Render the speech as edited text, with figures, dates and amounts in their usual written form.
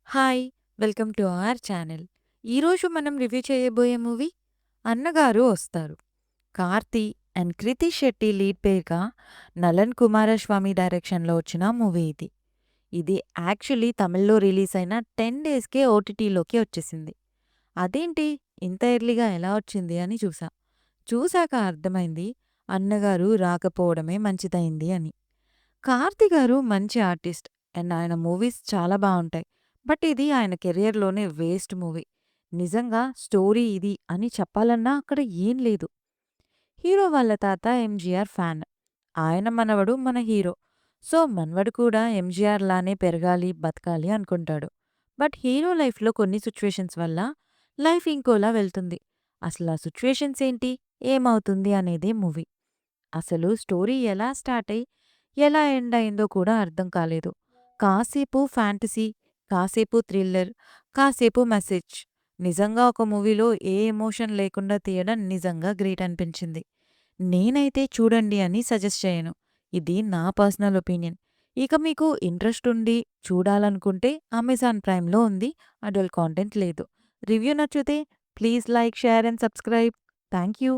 Hi! Welcome to our channel. ఈరోజు మనం review చేయబోయే movie 'Annagaru Vastaru'. Karthi and Krithi Shetty lead పేర్‌గా నలన్ కుమారస్వామి డైరెక్షన్‌లో వచ్చిన మూవీ ఇది. ఇది యాక్చువల్లీ తమిళ్‌లో రిలీజ్ అయిన 10 డేస్‌కే ఓటీటీలోకి వచ్చేసింది. అదేంటి ఇంత ఎర్లీగా ఎలా వచ్చింది అని చూసా. చూసాక అర్థమైంది అన్నగారు రాకపోవడమే మంచిదయింది అని. కార్తీ గారు మంచి ఆర్టిస్ట్ అండ్ ఆయన మూవీస్ చాలా బావుంటాయి. బట్ ఇది ఆయన కెరియర్‌లోనే వేస్ట్ మూవీ. నిజంగా స్టోరీ ఇది అని చెప్పాలన్నా అక్కడ ఏం లేదు. హీరో వాళ్ళ తాత ఎంజీఆర్ ఫ్యాన్. ఆయన మనవడు మన హీరో. సో, మనవడు కూడా ఎంజీఆర్ లానే పెరగాలి, బతకాలి అనుకుంటాడు. బట్ హీరో లైఫ్‌లో కొన్ని సిట్యుయేషన్స్ వల్ల లైఫ్ ఇంకోలా వెళ్తుంది. అసలా సిట్యుయేషన్స్ ఏంటి? ఏమవుతుంది అనేదే మూవీ. అసలు స్టోరీ ఎలా స్టార్ట్ అయ్యి, ఎలా ఎండ్ అయిందో కూడా అర్థం కాలేదు. కాసేపు ఫ్యాంటసీ, కాసేపు థ్రిల్లర్, కాసేపు మెసేజ్. నిజంగా ఒక మూవీలో ఏ ఎమోషన్ లేకుండా తీయడం నిజంగా గ్రేట్ అనిపించింది. నేనైతే చూడండి అని సజెస్ట్ చేయను. ఇది నా పర్సనల్ ఒపీనియన్. ఇక మీకు ఇంట్రెస్ట్ ఉండి చూడాలనుకుంటే అమెజాన్ ప్రైమ్‌లో ఉంది. అడల్ట్ కాంటెంట్ లేదు. రివ్యూ నచ్చితే please like, share and subscribe. Thank you.